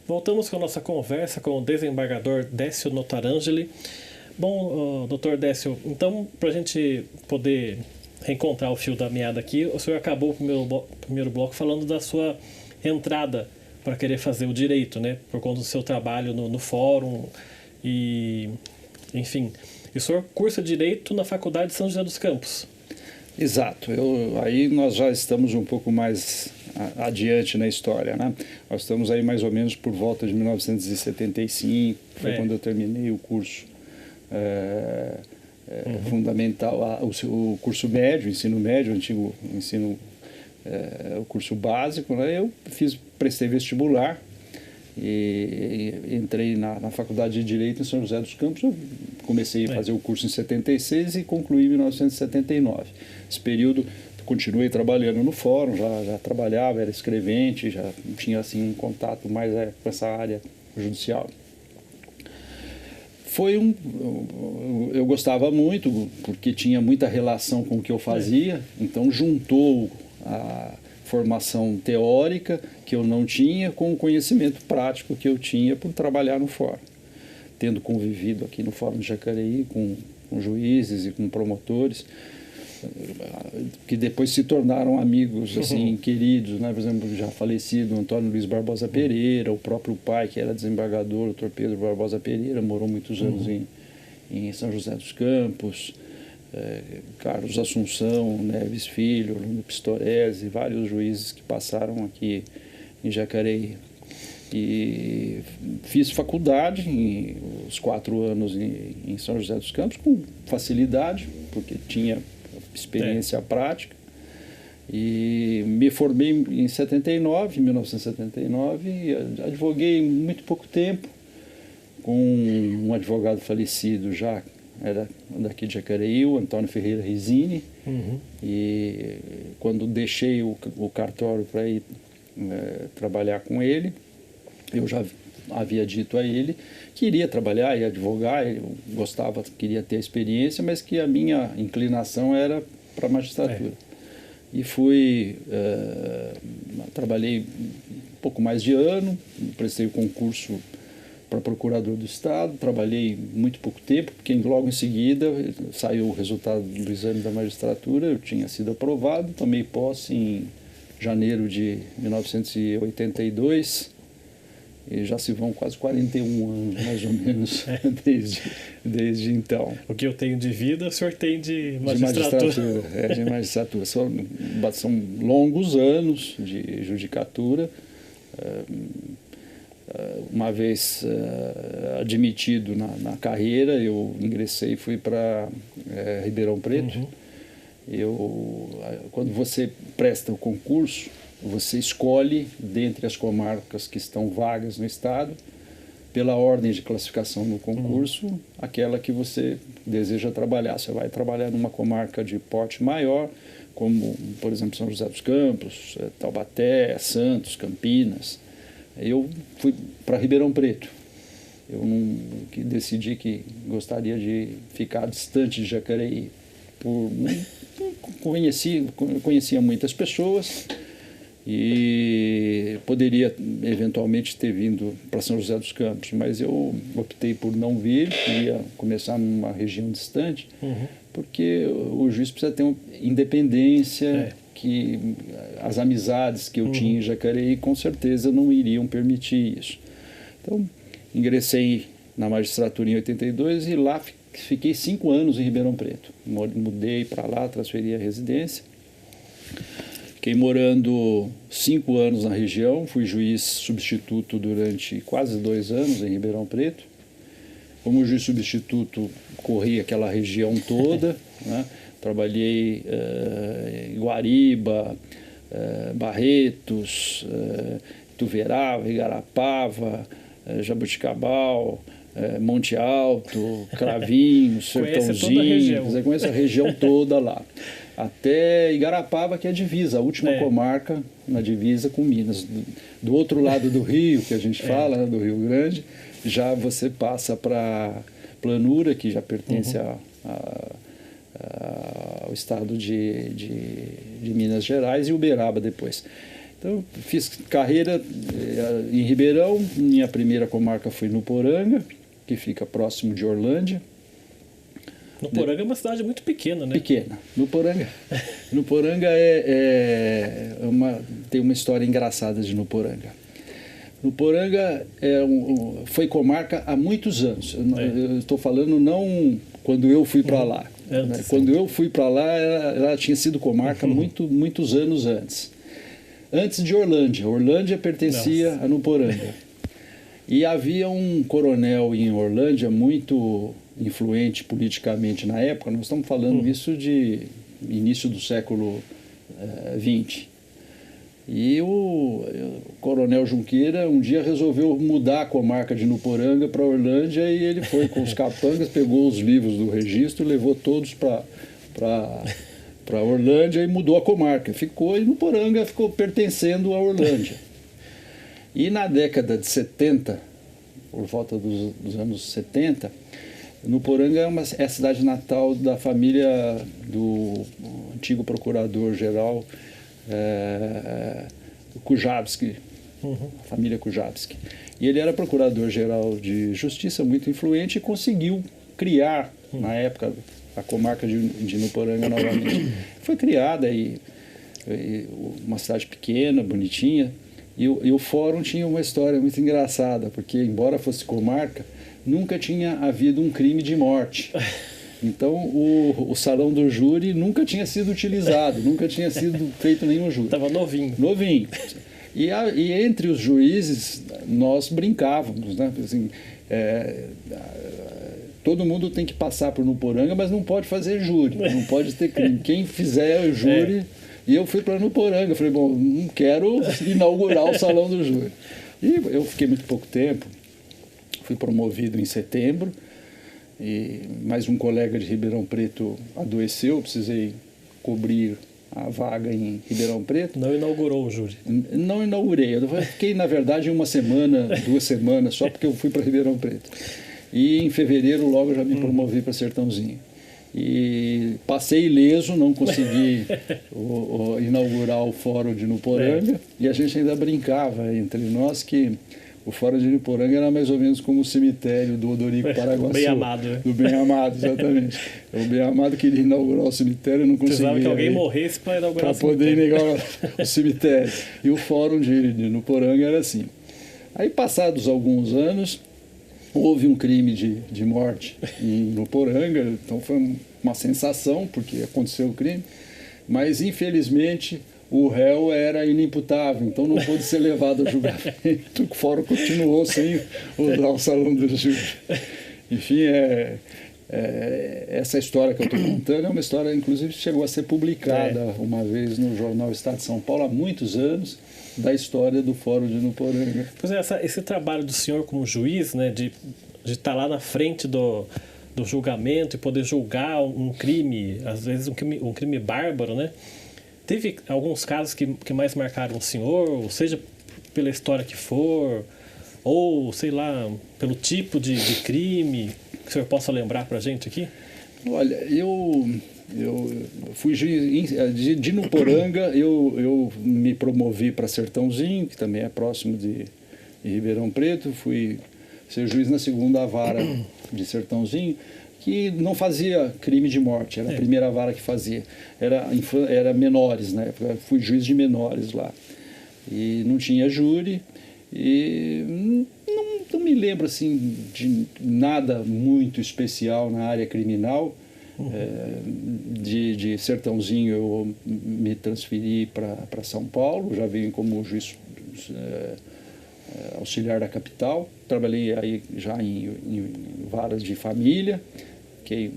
Voltamos com a nossa conversa com o desembargador Décio Notarangeli. Bom, doutor Décio, então, para a gente poder reencontrar o fio da meada aqui, o senhor acabou o primeiro bloco falando da sua entrada para querer fazer o direito, né? Por conta do seu trabalho no fórum e, enfim. E o senhor cursa Direito na Faculdade de São José dos Campos. Exato. Aí nós já estamos um pouco mais adiante na história, né? Nós estamos aí mais ou menos por volta de 1975, foi quando eu terminei o curso fundamental, o curso médio, ensino médio, o antigo ensino, o curso básico, né? Eu prestei vestibular e entrei na Faculdade de Direito em São José dos Campos. Eu comecei a fazer o curso em 76 e concluí em 1979. Esse período continuei trabalhando no fórum, já trabalhava, era escrevente, já tinha assim um contato mais com essa área judicial. Eu gostava muito, porque tinha muita relação com o que eu fazia, então juntou a formação teórica que eu não tinha com o conhecimento prático que eu tinha por trabalhar no fórum. Tendo convivido aqui no Fórum de Jacareí com juízes e com promotores, que depois se tornaram amigos assim, queridos, né? Por exemplo, já falecido Antônio Luiz Barbosa Pereira, o próprio pai, que era desembargador, o Dr. Pedro Barbosa Pereira, morou muitos anos em São José dos Campos, Carlos Assunção, Neves Filho, Lúcio Pistorese, vários juízes que passaram aqui em Jacareí. E fiz faculdade, os 4 anos em São José dos Campos, com facilidade, porque tinha experiência prática. E me formei em 1979, e advoguei muito pouco tempo com um advogado falecido já, era daqui de Jacareí, o Antônio Ferreira Risini. E quando deixei o cartório para ir trabalhar com ele, eu já havia dito a ele que iria trabalhar e advogar, eu gostava, queria ter experiência, mas que a minha inclinação era para a magistratura. E trabalhei um pouco mais de ano, prestei o concurso para procurador do Estado, trabalhei muito pouco tempo, porque logo em seguida saiu o resultado do exame da magistratura, eu tinha sido aprovado, tomei posse em janeiro de 1982, e já se vão quase 41 anos, mais ou menos, desde então. O que eu tenho de vida, o senhor tem de magistratura. De magistratura. São longos anos de judicatura. Uma vez admitido na carreira, eu ingressei e fui para Ribeirão Preto. Quando você presta o concurso, você escolhe, dentre as comarcas que estão vagas no estado, pela ordem de classificação no concurso, aquela que você deseja trabalhar. Você vai trabalhar numa comarca de porte maior, como, por exemplo, São José dos Campos, Taubaté, Santos, Campinas. Eu fui para Ribeirão Preto. Eu decidi que gostaria de ficar distante de Jacareí. Conhecia muitas pessoas, e poderia eventualmente ter vindo para São José dos Campos, mas eu optei por não vir, queria começar numa região distante, porque o juiz precisa ter uma independência, que as amizades que eu tinha em Jacareí com certeza não iriam permitir isso. Então, ingressei na magistratura em 82 e lá fiquei 5 anos em Ribeirão Preto. Mudei para lá, transferi a residência. Fiquei morando 5 anos na região, fui juiz substituto durante quase 2 anos em Ribeirão Preto. Como juiz substituto, corri aquela região toda, né? Trabalhei em Guariba, Barretos, Ituverava, Igarapava, Jabuticabal, Monte Alto, Cravinho, Sertãozinho. Você conhece a região toda lá. Até Igarapava, que é a divisa, a última comarca na divisa com Minas. Do outro lado do rio, que a gente fala, né, do Rio Grande, já você passa para Planura, que já pertence ao estado de Minas Gerais, e Uberaba depois. Então, fiz carreira em Ribeirão. Minha primeira comarca foi Nuporanga, que fica próximo de Orlândia. Nuporanga é uma cidade muito pequena, né? Pequena. Nuporanga tem uma história engraçada de Nuporanga. Nuporanga foi comarca há muitos anos. Eu estou falando não quando eu fui para lá. Antes, quando eu fui para lá, ela tinha sido comarca muitos anos antes. Antes de Orlândia. Orlândia pertencia a Nuporanga. E havia um coronel em Orlândia muito influente politicamente na época. Nós estamos falando isso de início do século XX. E o coronel Junqueira um dia resolveu mudar a comarca de Nuporanga para Orlândia, e ele foi com os capangas, pegou os livros do registro, levou todos para Orlândia e mudou a comarca. E Nuporanga ficou pertencendo a Orlândia. E na década de 70, por volta dos anos 70, Nuporanga é a cidade natal da família do antigo procurador-geral Kujawski, a família Kujawski. E ele era procurador-geral de justiça, muito influente, e conseguiu criar, na época, a comarca de Nuporanga novamente. Foi criada uma cidade pequena, bonitinha, e o fórum tinha uma história muito engraçada, porque, embora fosse comarca, nunca tinha havido um crime de morte. Então, o salão do júri nunca tinha sido utilizado, nunca tinha sido feito nenhum júri. Estava novinho. Novinho. E entre os juízes, nós brincávamos, né? Assim, todo mundo tem que passar por Nuporanga, mas não pode fazer júri, não pode ter crime. Quem fizer o júri... E eu fui para Nuporanga, falei, bom, não quero inaugurar o salão do júri. E eu fiquei muito pouco tempo, fui promovido em setembro, e mais um colega de Ribeirão Preto adoeceu, eu precisei cobrir a vaga em Ribeirão Preto. Não inaugurou o júri? Não inaugurei, eu fiquei, na verdade, 1 semana, 2 semanas, só porque eu fui para Ribeirão Preto. E em fevereiro logo já me promovi para Sertãozinho. E passei ileso, não consegui inaugurar o Fórum de Nuporanga, e a gente ainda brincava entre nós que o Fórum de Nuporanga era mais ou menos como o cemitério do Odorico Paraguaçu. Bem amado. Do Bem Amado, exatamente. O Bem Amado queria inaugurar o cemitério e não conseguia. Precisava que alguém morresse para inaugurar o cemitério. Para poder inaugurar o cemitério. E o Fórum de Nuporanga era assim. Aí, passados alguns anos, houve um crime de morte em Nuporanga, então foi uma sensação, porque aconteceu o crime, mas infelizmente o réu era inimputável, então não pôde ser levado a julgamento, o fórum continuou sem usar o salão do júri. Enfim, essa história que eu estou contando é uma história, inclusive, que chegou a ser publicada uma vez no jornal Estado de São Paulo, há muitos anos, da história do Fórum de Nuporanga. Pois é, esse trabalho do senhor como juiz, né, de estar lá na frente do julgamento e poder julgar um crime, às vezes um crime bárbaro, né? Teve alguns casos que mais marcaram o senhor, ou seja, pela história que for, ou, sei lá, pelo tipo de crime, que o senhor possa lembrar para a gente aqui? Olha, eu fui juiz de Nuporanga, eu me promovi para Sertãozinho, que também é próximo de Ribeirão Preto, fui ser juiz na 2ª vara de Sertãozinho, que não fazia crime de morte, era a primeira vara que fazia, era menores, né? Fui juiz de menores lá, e não tinha júri, e não me lembro assim de nada muito especial na área criminal. De Sertãozinho eu me transferi para São Paulo, já vim como juiz auxiliar da capital, trabalhei aí já em varas de família, fiquei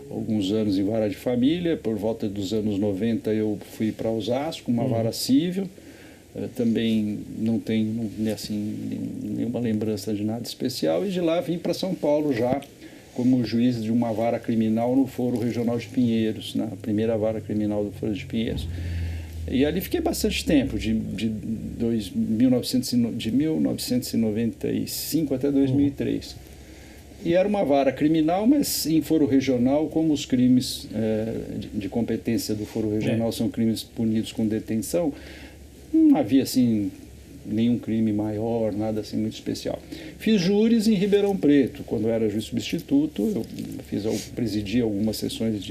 alguns anos em vara de família, por volta dos anos 90 eu fui para Osasco, uma vara civil, também não tenho assim, nenhuma lembrança de nada especial, e de lá vim para São Paulo já como juiz de uma vara criminal no Foro Regional de Pinheiros, na primeira vara criminal do Foro de Pinheiros. E ali fiquei bastante tempo, de 1995 até 2003. E era uma vara criminal, mas em foro regional, como os crimes de competência do foro regional são crimes punidos com detenção, Não havia assim nenhum crime maior, nada assim muito especial. Fiz júris em Ribeirão Preto, quando eu era juiz substituto, eu presidi algumas sessões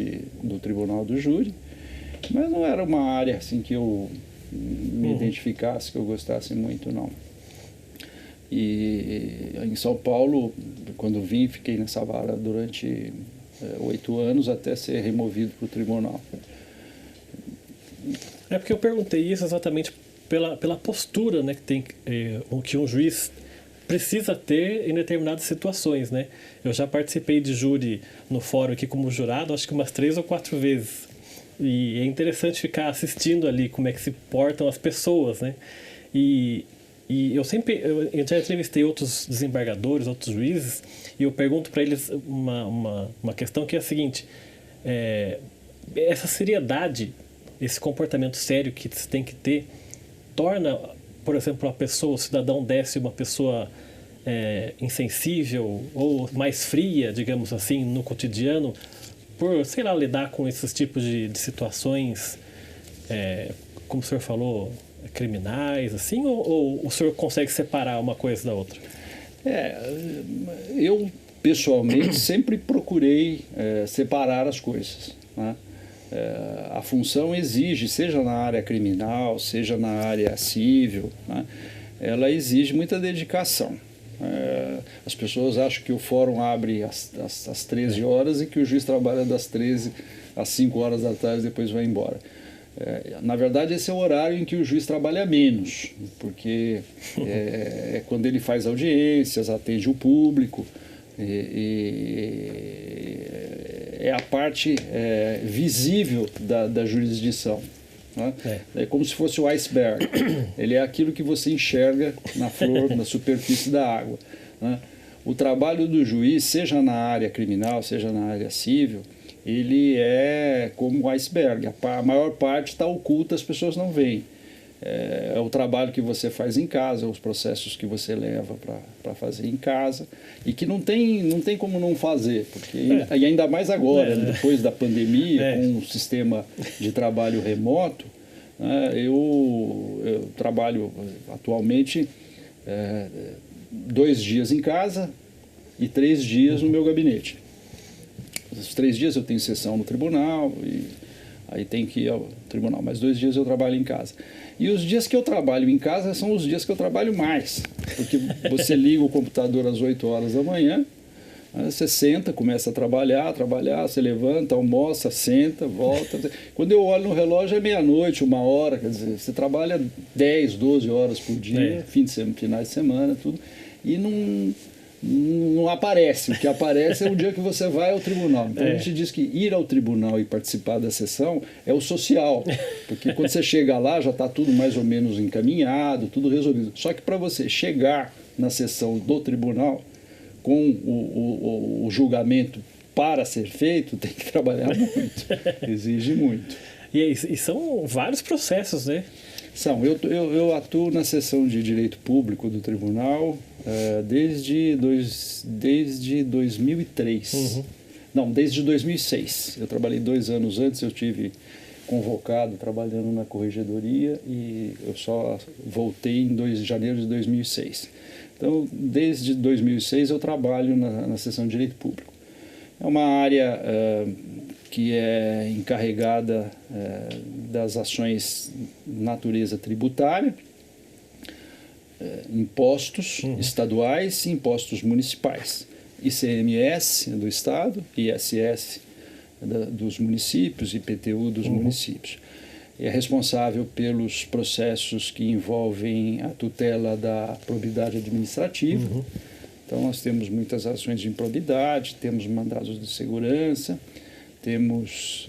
do Tribunal do Júri, mas não era uma área assim que eu me identificasse, que eu gostasse muito, não. E em São Paulo, quando vim, fiquei nessa vara durante 8 anos até ser removido para o tribunal. É porque eu perguntei isso exatamente pela postura, né, que um juiz precisa ter em determinadas situações, né? Eu já participei de júri no fórum aqui como jurado, acho que umas 3 ou 4 vezes. E é interessante ficar assistindo ali como é que se portam as pessoas, né? E eu já entrevistei outros desembargadores, outros juízes, e eu pergunto para eles uma questão que é a seguinte: essa seriedade, esse comportamento sério que se tem que ter, torna, por exemplo, a pessoa, o cidadão Décio, uma pessoa insensível ou mais fria, digamos assim, no cotidiano, por, sei lá, lidar com esses tipos de situações, como o senhor falou, criminais, assim, ou o senhor consegue separar uma coisa da outra? Eu, pessoalmente, sempre procurei separar as coisas, né? A função exige, seja na área criminal, seja na área civil, né? Ela exige muita dedicação. As pessoas acham que o fórum abre às 13 horas e que o juiz trabalha das 13 às 5 horas da tarde e depois vai embora. Na verdade, esse é o horário em que o juiz trabalha menos, porque é quando ele faz audiências, atende o público, é a parte visível da jurisdição. Né? É como se fosse o iceberg. Ele é aquilo que você enxerga na flor, na superfície da água. Né? O trabalho do juiz, seja na área criminal, seja na área civil, ele é como o iceberg. A maior parte está oculta, as pessoas não veem. É o trabalho que você faz em casa, os processos que você leva para fazer em casa, e que não tem como não fazer, porque e ainda mais agora, depois da pandemia, com o sistema de trabalho remoto, né, eu trabalho atualmente 2 dias em casa e 3 dias no meu gabinete. Os 3 dias eu tenho sessão no tribunal, e aí tem que ir ao tribunal, mas 2 dias eu trabalho em casa. E os dias que eu trabalho em casa são os dias que eu trabalho mais, porque você liga o computador às 8 horas da manhã, você senta, começa a trabalhar, você levanta, almoça, senta, volta. Quando eu olho no relógio é meia-noite, 1 hora, quer dizer, você trabalha 10, 12 horas por dia, finais de semana, tudo, e não aparece. O que aparece é o dia que você vai ao tribunal. Então a gente diz que ir ao tribunal e participar da sessão é o social, porque quando você chega lá já está tudo mais ou menos encaminhado, tudo resolvido. Só que para você chegar na sessão do tribunal com o julgamento para ser feito, tem que trabalhar muito, exige muito. E são vários processos, né? Eu atuo na seção de Direito Público do Tribunal desde 2003. Não, desde 2006. Eu trabalhei 2 anos antes, eu tive convocado trabalhando na Corregedoria e eu só voltei em janeiro de 2006. Então, desde 2006 eu trabalho na seção de Direito Público. É uma área que é encarregada das ações de natureza tributária, impostos estaduais e impostos municipais, ICMS do Estado, ISS dos municípios, IPTU dos municípios. É responsável pelos processos que envolvem a tutela da probidade administrativa. Então, nós temos muitas ações de improbidade, temos mandados de segurança, temos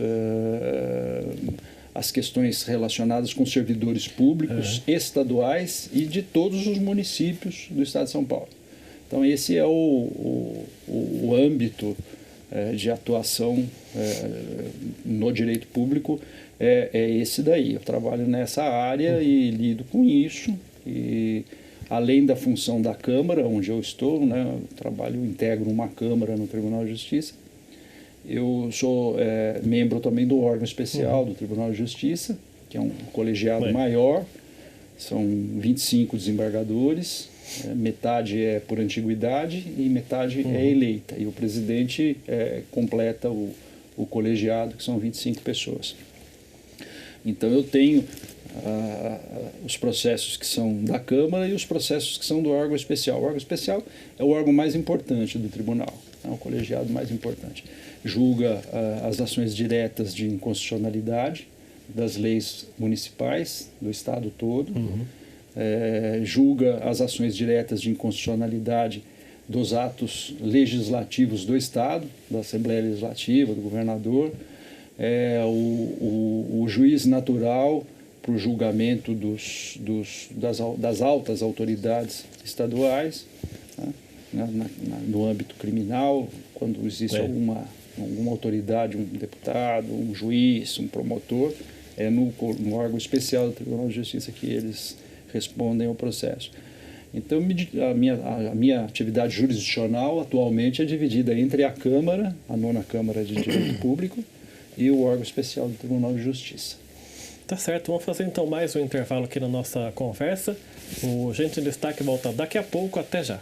as questões relacionadas com servidores públicos estaduais e de todos os municípios do Estado de São Paulo. Então, esse é o âmbito de atuação no direito público, é esse daí. Eu trabalho nessa área e lido com isso, e além da função da Câmara, onde eu estou, né, eu integro uma Câmara no Tribunal de Justiça. Eu sou membro também do órgão especial do Tribunal de Justiça, que é um colegiado maior, São 25 desembargadores, metade é por antiguidade e metade é eleita. E o presidente completa o colegiado, que são 25 pessoas. Então eu tenho os processos que são da Câmara e os processos que são do órgão especial. O órgão especial é o órgão mais importante do tribunal, é o colegiado mais importante. Julga as ações diretas de inconstitucionalidade das leis municipais do estado todo, julga as ações diretas de inconstitucionalidade dos atos legislativos do estado, da Assembleia Legislativa, do governador, o juiz natural para o julgamento das altas autoridades estaduais, né, no âmbito criminal, quando existe alguma autoridade, um deputado, um juiz, um promotor, no órgão especial do Tribunal de Justiça que eles respondem ao processo. Então, a minha atividade jurisdicional atualmente é dividida entre a Câmara, a 9ª Câmara de Direito Público, e o órgão especial do Tribunal de Justiça. Tá certo, vamos fazer então mais um intervalo aqui na nossa conversa. O Gente em Destaque volta daqui a pouco, até já.